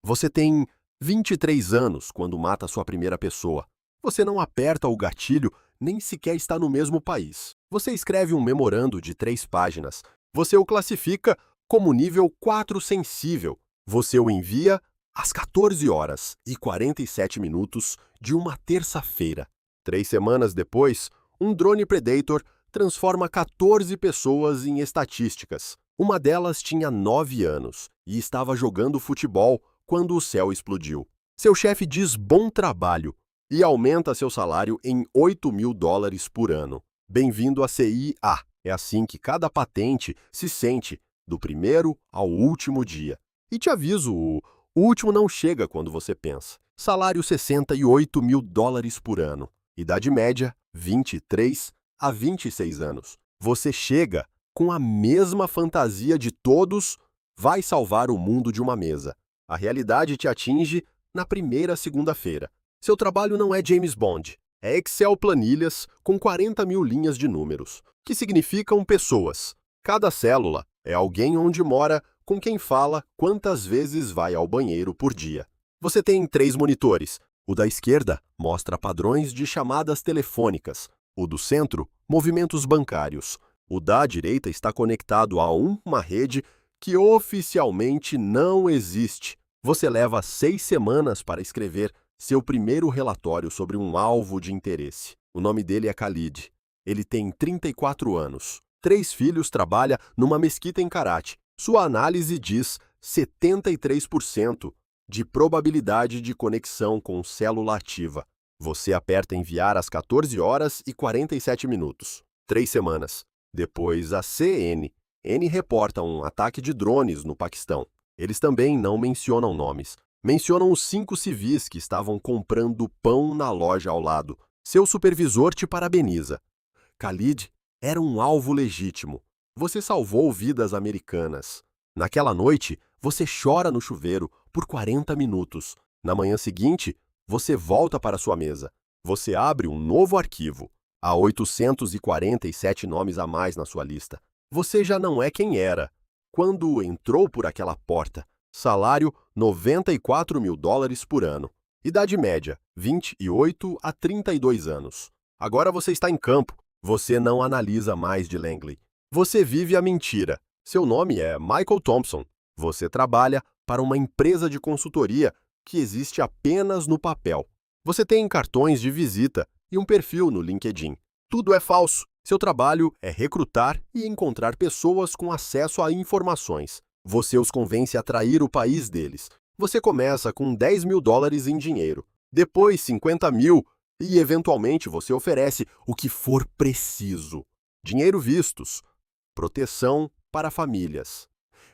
Você tem 23 anos quando mata sua primeira pessoa. Você não aperta o gatilho, nem sequer está no mesmo país. Você escreve um memorando de 3 páginas. Você o classifica como nível 4 sensível. Você o envia às 14 horas e 47 minutos de uma terça-feira. 3 semanas depois, um drone Predator transforma 14 pessoas em estatísticas. Uma delas tinha 9 anos e estava jogando futebol quando o céu explodiu. Seu chefe diz bom trabalho e aumenta seu salário em $8.000 por ano. Bem-vindo à CIA. É assim que cada patente se sente, do primeiro ao último dia. E te aviso, o último não chega quando você pensa. Salário $68.000 por ano. Idade média, 23 a 26 anos. Você chega com a mesma fantasia de todos, vai salvar o mundo de uma mesa. A realidade te atinge na primeira segunda-feira. Seu trabalho não é James Bond. É Excel planilhas com 40 mil linhas de números, que significam pessoas. Cada célula é alguém onde mora, com quem fala, quantas vezes vai ao banheiro por dia. Você tem 3 monitores. O da esquerda mostra padrões de chamadas telefônicas. O do centro, movimentos bancários. O da direita está conectado a uma rede que oficialmente não existe. Você leva 6 semanas para escrever seu primeiro relatório sobre um alvo de interesse. O nome dele é Khalid. Ele tem 34 anos. 3 filhos, trabalha numa mesquita em Karate. Sua análise diz 73% de probabilidade de conexão com célula ativa. Você aperta enviar às 14 horas e 47 minutos. 3 semanas. Depois, a CNN reporta um ataque de drones no Paquistão. Eles também não mencionam nomes. Mencionam os 5 civis que estavam comprando pão na loja ao lado. Seu supervisor te parabeniza. Khalid era um alvo legítimo. Você salvou vidas americanas. Naquela noite, você chora no chuveiro por 40 minutos. Na manhã seguinte, você volta para sua mesa. Você abre um novo arquivo. Há 847 nomes a mais na sua lista. Você já não é quem era quando entrou por aquela porta. Salário $94.000 por ano. Idade média, 28 a 32 anos. Agora você está em campo. Você não analisa mais de Langley. Você vive a mentira. Seu nome é Michael Thompson. Você trabalha para uma empresa de consultoria que existe apenas no papel. Você tem cartões de visita e um perfil no LinkedIn. Tudo é falso. Seu trabalho é recrutar e encontrar pessoas com acesso a informações. Você os convence a trair o país deles. Você começa com $10.000 em dinheiro, depois 50 mil e, eventualmente, você oferece o que for preciso. Dinheiro vistos, proteção para famílias,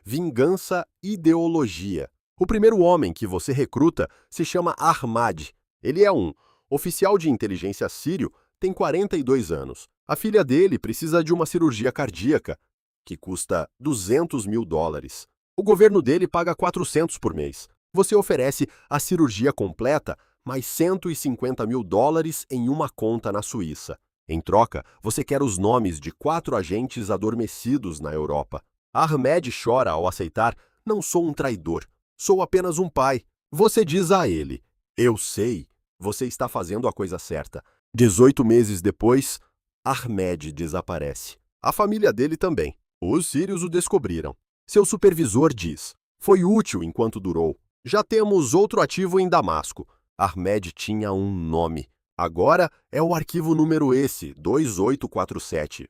vingança, ideologia. O primeiro homem que você recruta se chama Ahmad. Ele é um oficial de inteligência sírio, tem 42 anos. A filha dele precisa de uma cirurgia cardíaca, que custa $200.000. O governo dele paga 400 por mês. Você oferece a cirurgia completa, mais $150.000 em uma conta na Suíça. Em troca, você quer os nomes de 4 agentes adormecidos na Europa. Ahmed chora ao aceitar: não sou um traidor, sou apenas um pai. Você diz a ele: eu sei, você está fazendo a coisa certa. 18 meses depois, Ahmed desaparece. A família dele também. Os sírios o descobriram. Seu supervisor diz: foi útil enquanto durou. Já temos outro ativo em Damasco. Ahmed tinha um nome. Agora é o arquivo número esse, 2847.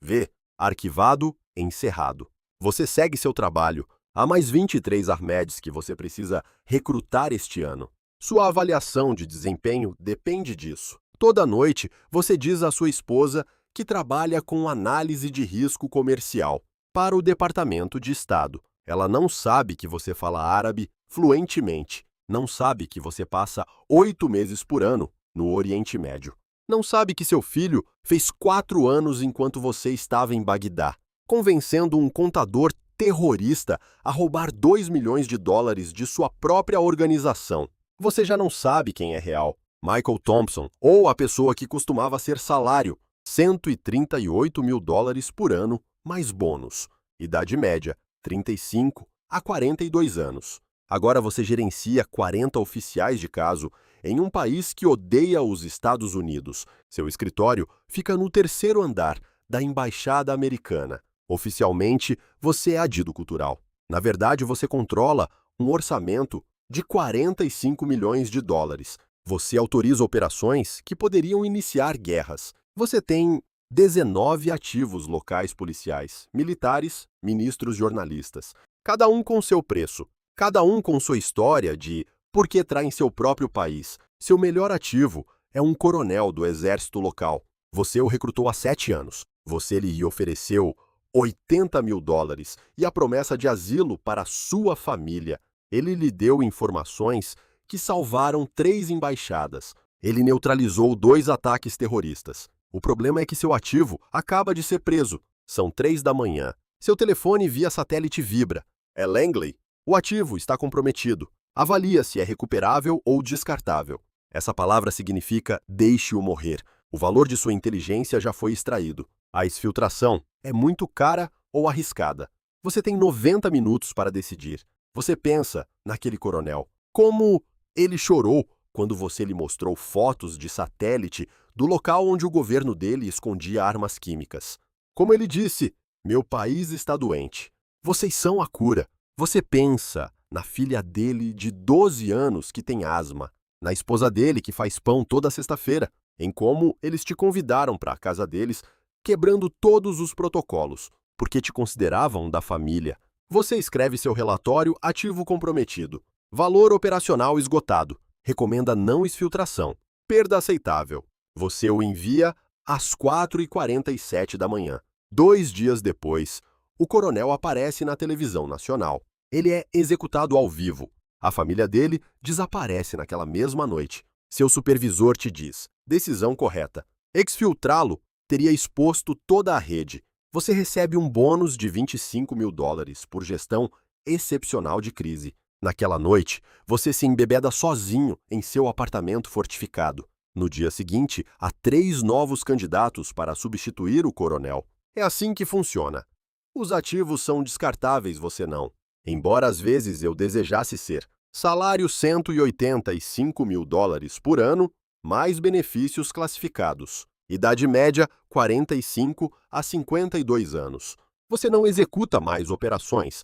Arquivado, encerrado. Você segue seu trabalho. Há mais 23 Ahmeds que você precisa recrutar este ano. Sua avaliação de desempenho depende disso. Toda noite, você diz à sua esposa que trabalha com análise de risco comercial para o Departamento de Estado. Ela não sabe que você fala árabe fluentemente. Não sabe que você passa 8 meses por ano no Oriente Médio. Não sabe que seu filho fez 4 anos enquanto você estava em Bagdá, convencendo um contador terrorista a roubar $2 milhões de sua própria organização. Você já não sabe quem é real. Michael Thompson, ou a pessoa que costumava ser salário, $138.000 por ano, mais bônus. Idade média, 35 a 42 anos. Agora você gerencia 40 oficiais de caso em um país que odeia os Estados Unidos. Seu escritório fica no terceiro andar da Embaixada Americana. Oficialmente, você é adido cultural. Na verdade, você controla um orçamento de 45 milhões de dólares. Você autoriza operações que poderiam iniciar guerras. Você tem 19 ativos locais policiais, militares, ministros, jornalistas, cada um com seu preço, cada um com sua história de por que traem seu próprio país. Seu melhor ativo é um coronel do exército local. Você o recrutou há 7 anos. Você lhe ofereceu 80 mil dólares e a promessa de asilo para sua família. Ele lhe deu informações que salvaram 3 embaixadas. Ele neutralizou 2 ataques terroristas. O problema é que seu ativo acaba de ser preso. São 3 da manhã. Seu telefone via satélite vibra. É Langley? O ativo está comprometido. Avalia se é recuperável ou descartável. Essa palavra significa deixe-o morrer. O valor de sua inteligência já foi extraído. A exfiltração é muito cara ou arriscada. Você tem 90 minutos para decidir. Você pensa naquele coronel. Como ele chorou quando você lhe mostrou fotos de satélite do local onde o governo dele escondia armas químicas. Como ele disse, meu país está doente. Vocês são a cura. Você pensa na filha dele de 12 anos que tem asma, na esposa dele que faz pão toda sexta-feira, em como eles te convidaram para a casa deles, quebrando todos os protocolos, porque te consideravam da família. Você escreve seu relatório ativo comprometido. Valor operacional esgotado. Recomenda não exfiltração. Perda aceitável. Você o envia às 4h47 da manhã. 2 dias depois, o coronel aparece na televisão nacional. Ele é executado ao vivo. A família dele desaparece naquela mesma noite. Seu supervisor te diz, decisão correta. Exfiltrá-lo teria exposto toda a rede. Você recebe um bônus de 25 mil dólares por gestão excepcional de crise. Naquela noite, você se embebeda sozinho em seu apartamento fortificado. No dia seguinte, há 3 novos candidatos para substituir o coronel. É assim que funciona. Os ativos são descartáveis, você não. Embora às vezes eu desejasse ser. Salário 185 mil dólares por ano, mais benefícios classificados. Idade média, 45 a 52 anos. Você não executa mais operações.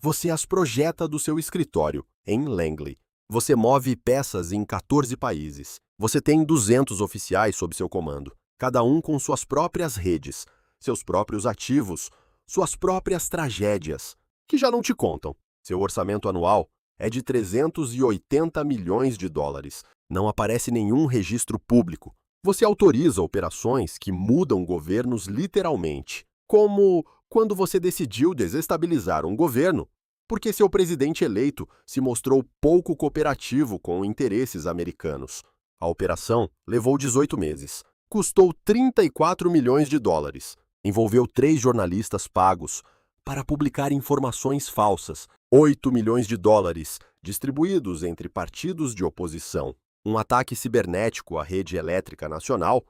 Você as projeta do seu escritório, em Langley. Você move peças em 14 países. Você tem 200 oficiais sob seu comando, cada um com suas próprias redes, seus próprios ativos, suas próprias tragédias, que já não te contam. Seu orçamento anual é de 380 milhões de dólares. Não aparece nenhum registro público. Você autoriza operações que mudam governos literalmente, como quando você decidiu desestabilizar um governo porque seu presidente eleito se mostrou pouco cooperativo com interesses americanos. A operação levou 18 meses. Custou 34 milhões de dólares. Envolveu 3 jornalistas pagos para publicar informações falsas. 8 milhões de dólares distribuídos entre partidos de oposição. Um ataque cibernético à rede elétrica nacional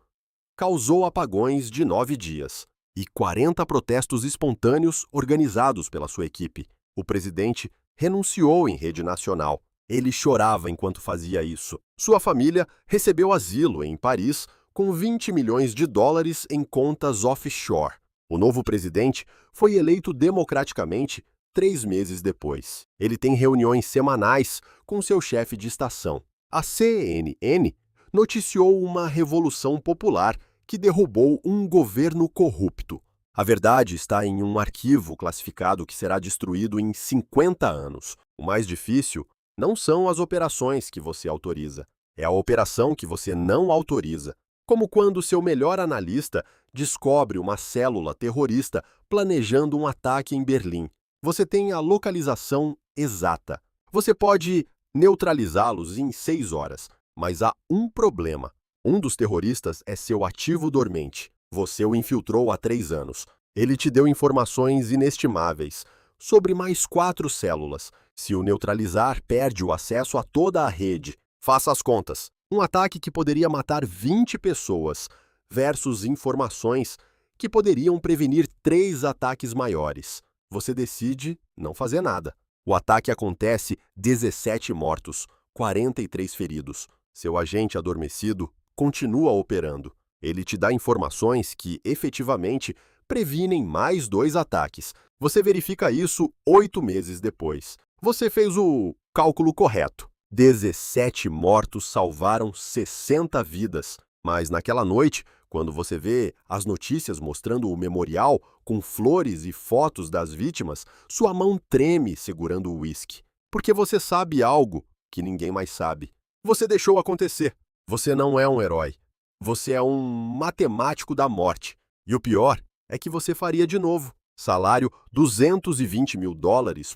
causou apagões de 9 dias e 40 protestos espontâneos organizados pela sua equipe. O presidente renunciou em rede nacional. Ele chorava enquanto fazia isso. Sua família recebeu asilo em Paris com 20 milhões de dólares em contas offshore. O novo presidente foi eleito democraticamente 3 meses depois. Ele tem reuniões semanais com seu chefe de estação. A CNN noticiou uma revolução popular que derrubou um governo corrupto. A verdade está em um arquivo classificado que será destruído em 50 anos. O mais difícil não são as operações que você autoriza, é a operação que você não autoriza. Como quando seu melhor analista descobre uma célula terrorista planejando um ataque em Berlim. Você tem a localização exata. Você pode neutralizá-los em 6 horas, mas há um problema. Um dos terroristas é seu ativo dormente. Você o infiltrou há 3 anos. Ele te deu informações inestimáveis sobre mais 4 células. Se o neutralizar, perde o acesso a toda a rede. Faça as contas. Um ataque que poderia matar 20 pessoas versus informações que poderiam prevenir 3 ataques maiores. Você decide não fazer nada. O ataque acontece, 17 mortos, 43 feridos. Seu agente adormecido continua operando. Ele te dá informações que, efetivamente, previnem mais 2 ataques. Você verifica isso 8 meses depois. Você fez o cálculo correto. 17 mortos salvaram 60 vidas. Mas naquela noite, quando você vê as notícias mostrando o memorial com flores e fotos das vítimas, sua mão treme segurando o uísque. Porque você sabe algo que ninguém mais sabe. Você deixou acontecer. Você não é um herói. Você é um matemático da morte. E o pior é que você faria de novo. Salário $220 mil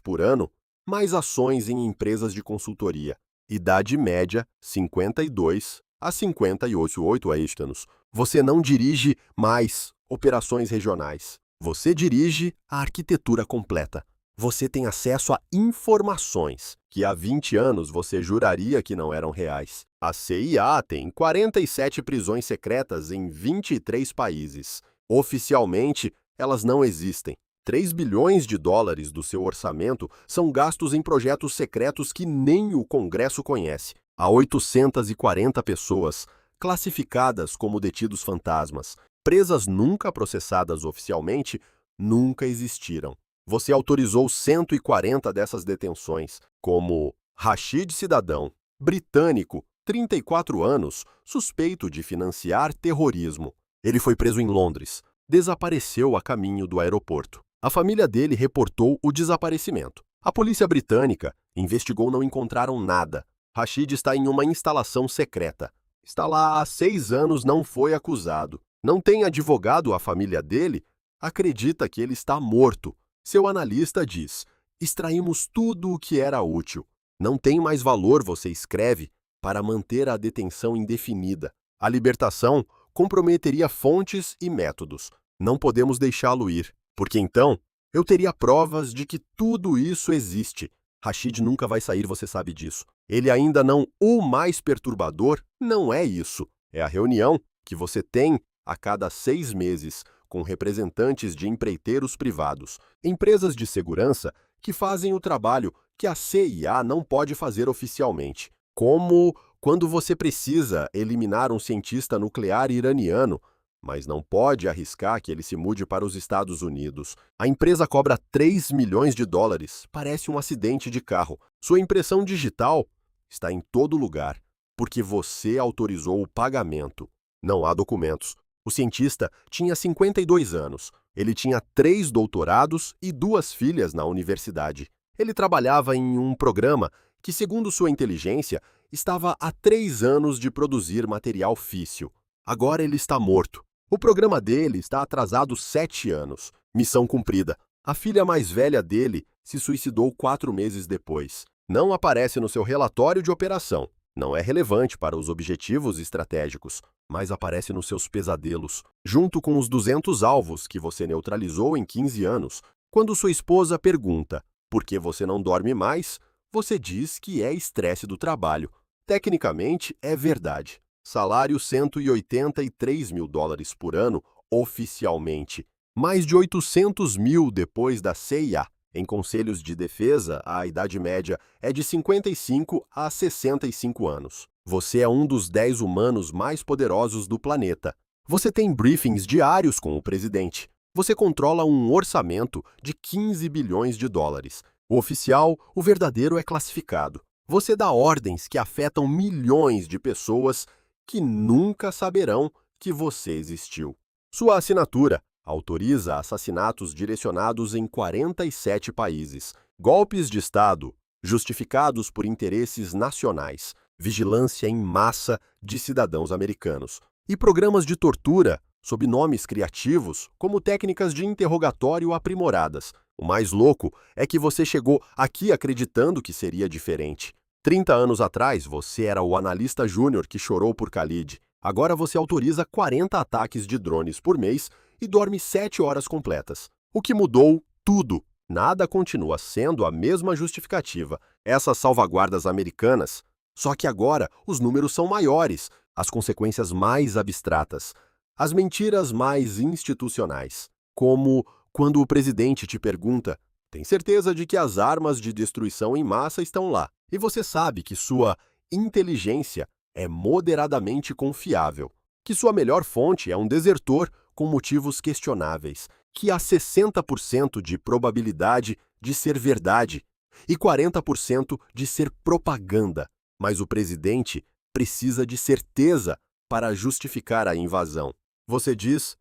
por ano, mais ações em empresas de consultoria. Idade média, 52 a 58 anos. Você não dirige mais operações regionais. Você dirige a arquitetura completa. Você tem acesso a informações que há 20 anos você juraria que não eram reais. A CIA tem 47 prisões secretas em 23 países. Oficialmente, elas não existem. 3 bilhões de dólares do seu orçamento são gastos em projetos secretos que nem o Congresso conhece. Há 840 pessoas classificadas como detidos fantasmas. Presas nunca processadas oficialmente, nunca existiram. Você autorizou 140 dessas detenções, como Rashid Cidadão, britânico, 34 anos, suspeito de financiar terrorismo. Ele foi preso em Londres. Desapareceu a caminho do aeroporto. A família dele reportou o desaparecimento. A polícia britânica investigou, não encontraram nada. Rashid está em uma instalação secreta. Está lá há 6 anos, não foi acusado. Não tem advogado, a família dele acredita que ele está morto. Seu analista diz: extraímos tudo o que era útil. Não tem mais valor, você escreve, para manter a detenção indefinida. A libertação comprometeria fontes e métodos. Não podemos deixá-lo ir, porque então eu teria provas de que tudo isso existe. Rashid nunca vai sair, você sabe disso. Ele ainda não, o mais perturbador não é isso. É a reunião que você tem a cada 6 meses com representantes de empreiteiros privados, empresas de segurança que fazem o trabalho que a CIA não pode fazer oficialmente. Como quando você precisa eliminar um cientista nuclear iraniano, mas não pode arriscar que ele se mude para os Estados Unidos. A empresa cobra 3 milhões de dólares. Parece um acidente de carro. Sua impressão digital está em todo lugar, porque você autorizou o pagamento. Não há documentos. O cientista tinha 52 anos. Ele tinha 3 doutorados e 2 filhas na universidade. Ele trabalhava em um programa que, segundo sua inteligência, estava há 3 anos de produzir material físsil. Agora ele está morto. O programa dele está atrasado 7 anos. Missão cumprida. A filha mais velha dele se suicidou 4 meses depois. Não aparece no seu relatório de operação. Não é relevante para os objetivos estratégicos, mas aparece nos seus pesadelos, junto com os 200 alvos que você neutralizou em 15 anos. Quando sua esposa pergunta por que você não dorme mais, você diz que é estresse do trabalho. Tecnicamente, é verdade. Salário $183 mil por ano, oficialmente. Mais de 800 mil depois da CIA. Em conselhos de defesa, a idade média é de 55 a 65 anos. Você é um dos 10 humanos mais poderosos do planeta. Você tem briefings diários com o presidente. Você controla um orçamento de 15 bilhões de dólares. O oficial, o verdadeiro, é classificado. Você dá ordens que afetam milhões de pessoas que nunca saberão que você existiu. Sua assinatura autoriza assassinatos direcionados em 47 países, golpes de Estado justificados por interesses nacionais, vigilância em massa de cidadãos americanos e programas de tortura sob nomes criativos como técnicas de interrogatório aprimoradas. O mais louco é que você chegou aqui acreditando que seria diferente. 30 anos atrás, você era o analista júnior que chorou por Khalid. Agora você autoriza 40 ataques de drones por mês e dorme 7 horas completas. O que mudou? Tudo. Nada continua sendo a mesma justificativa. Essas salvaguardas americanas. Só que agora os números são maiores, as consequências mais abstratas, as mentiras mais institucionais. Como quando o presidente te pergunta Tem certeza de que as armas de destruição em massa estão lá. E você sabe que sua inteligência é moderadamente confiável. Que sua melhor fonte é um desertor com motivos questionáveis. Que há 60% de probabilidade de ser verdade e 40% de ser propaganda. Mas o presidente precisa de certeza para justificar a invasão. Você diz: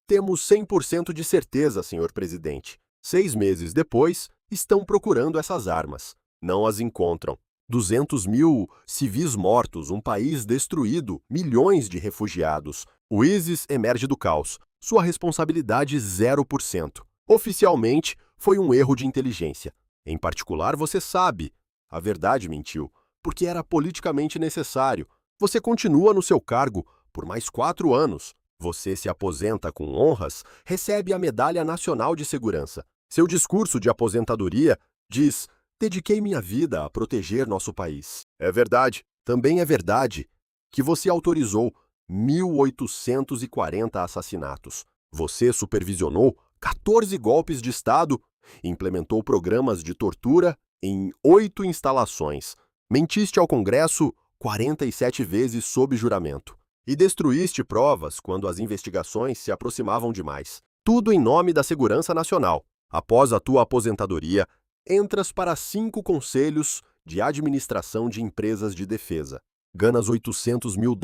temos 100% de certeza, senhor presidente. 6 meses depois, estão procurando essas armas. Não as encontram. 200 mil civis mortos, um país destruído, milhões de refugiados. O ISIS emerge do caos. Sua responsabilidade 0%. Oficialmente, foi um erro de inteligência. Em particular, você sabe. A verdade mentiu, porque era politicamente necessário. Você continua no seu cargo por mais 4 anos. Você se aposenta com honras, recebe a Medalha Nacional de Segurança. Seu discurso de aposentadoria diz: dediquei minha vida a proteger nosso país. É verdade. Também é verdade que você autorizou 1.840 assassinatos. Você supervisionou 14 golpes de Estado, implementou programas de tortura em 8 instalações, mentiste ao Congresso 47 vezes sob juramento e destruíste provas quando as investigações se aproximavam demais. Tudo em nome da segurança nacional. Após a tua aposentadoria, entras para 5 conselhos de administração de empresas de defesa. Ganas $800 mil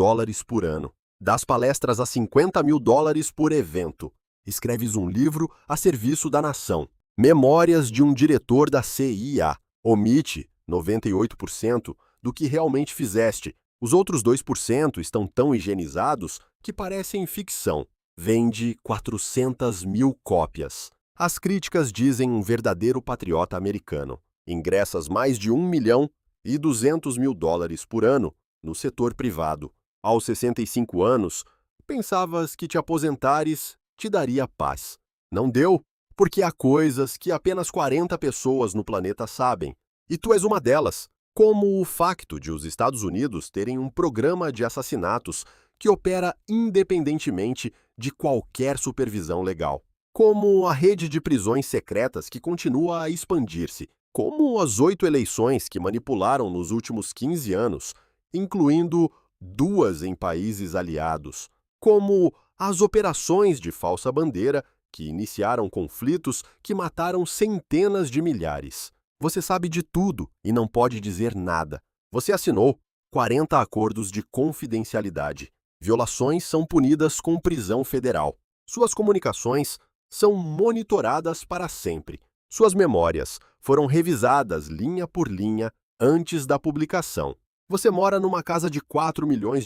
por ano. Das palestras a $50 mil por evento. Escreves um livro a serviço da nação. Memórias de um diretor da CIA. Omite 98% do que realmente fizeste. Os outros 2% estão tão higienizados que parecem ficção. Vende 400 mil cópias. As críticas dizem um verdadeiro patriota americano. Ingressas mais de $1.2 milhão por ano no setor privado. Aos 65 anos, pensavas que te aposentares te daria paz. Não deu, porque há coisas que apenas 40 pessoas no planeta sabem. E tu és uma delas. Como o facto de os Estados Unidos terem um programa de assassinatos que opera independentemente de qualquer supervisão legal. Como a rede de prisões secretas que continua a expandir-se. Como as 8 eleições que manipularam nos últimos 15 anos, incluindo 2 em países aliados. Como as operações de falsa bandeira que iniciaram conflitos que mataram centenas de milhares. Você sabe de tudo e não pode dizer nada. Você assinou 40 acordos de confidencialidade. Violações são punidas com prisão federal. Suas comunicações são monitoradas para sempre. Suas memórias foram revisadas linha por linha antes da publicação. Você mora numa casa de $4 milhões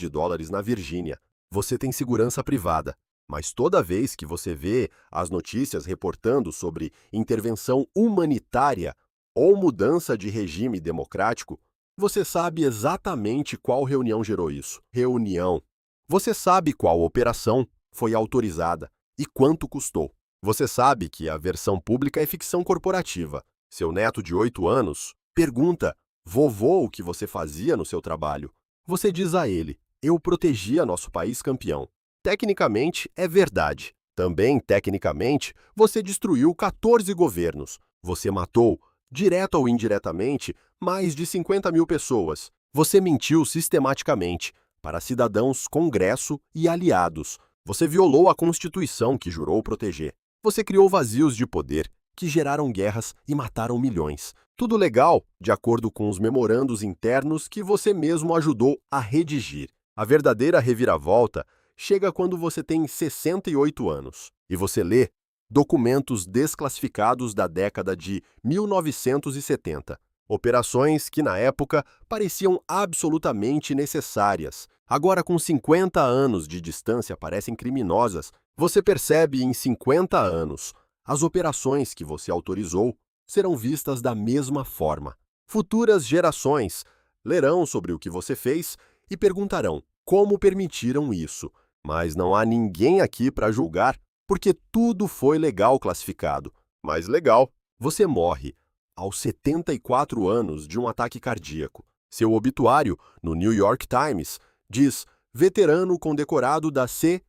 na Virgínia. Você tem segurança privada. Mas toda vez que você vê as notícias reportando sobre intervenção humanitária ou mudança de regime democrático, você sabe exatamente qual reunião gerou isso. Reunião. Você sabe qual operação foi autorizada e quanto custou. Você sabe que a versão pública é ficção corporativa. Seu neto de 8 anos pergunta: vovô, o que você fazia no seu trabalho? Você diz a ele: eu protegia nosso país campeão. Tecnicamente, é verdade. Também, tecnicamente, você destruiu 14 governos. Você matou, direto ou indiretamente, mais de 50 mil pessoas. Você mentiu sistematicamente para cidadãos, Congresso e aliados. Você violou a Constituição que jurou proteger. Você criou vazios de poder que geraram guerras e mataram milhões. Tudo legal, de acordo com os memorandos internos que você mesmo ajudou a redigir. A verdadeira reviravolta chega quando você tem 68 anos e você lê documentos desclassificados da década de 1970. Operações que, na época, pareciam absolutamente necessárias. Agora, com 50 anos de distância, parecem criminosas. Você percebe em 50 anos, as operações que você autorizou serão vistas da mesma forma. Futuras gerações lerão sobre o que você fez e perguntarão como permitiram isso. Mas não há ninguém aqui para julgar, porque tudo foi legal classificado. Mas legal, você morre aos 74 anos de um ataque cardíaco. Seu obituário, no New York Times, diz: veterano condecorado da CIA,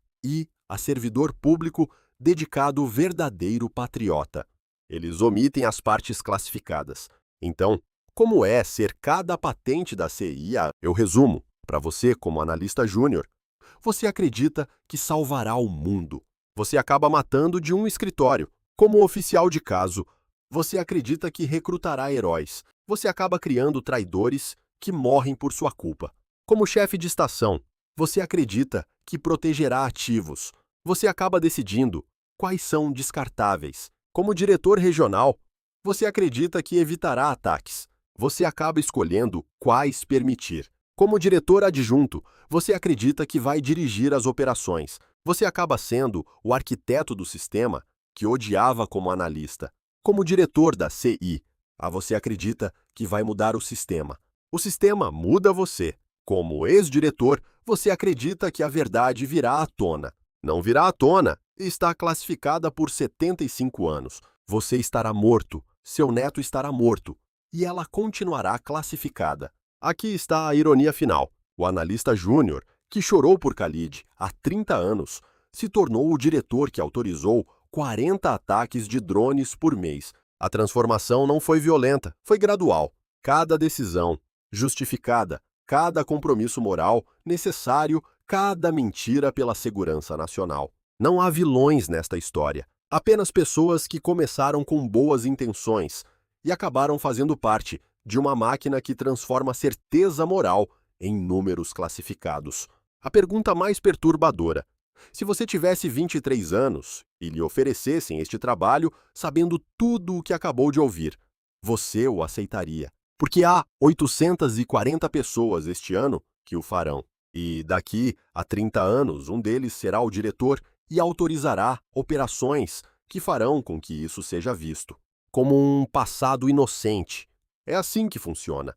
a servidor público dedicado verdadeiro patriota. Eles omitem as partes classificadas. Então, como é ser cada patente da CIA? Eu resumo, para você como analista júnior. Você acredita que salvará o mundo. Você acaba matando de um escritório. Como oficial de caso, você acredita que recrutará heróis. Você acaba criando traidores que morrem por sua culpa. Como chefe de estação, você acredita que protegerá ativos. Você acaba decidindo quais são descartáveis. Como diretor regional, você acredita que evitará ataques. Você acaba escolhendo quais permitir. Como diretor adjunto, você acredita que vai dirigir as operações. Você acaba sendo o arquiteto do sistema que odiava como analista. Como diretor da CI, você acredita que vai mudar o sistema. O sistema muda você. Como ex-diretor, você acredita que a verdade virá à tona. Não virá à tona e está classificada por 75 anos. Você estará morto, seu neto estará morto, e ela continuará classificada. Aqui está a ironia final. O analista júnior, que chorou por Khalid há 30 anos, se tornou o diretor que autorizou 40 ataques de drones por mês. A transformação não foi violenta, foi gradual. Cada decisão justificada, cada compromisso moral necessário, cada mentira pela segurança nacional. Não há vilões nesta história, apenas pessoas que começaram com boas intenções e acabaram fazendo parte de uma máquina que transforma certeza moral em números classificados. A pergunta mais perturbadora: se você tivesse 23 anos e lhe oferecessem este trabalho sabendo tudo o que acabou de ouvir, você o aceitaria? Porque há 840 pessoas este ano que o farão. E daqui a 30 anos, um deles será o diretor e autorizará operações que farão com que isso seja visto como um passado inocente. É assim que funciona.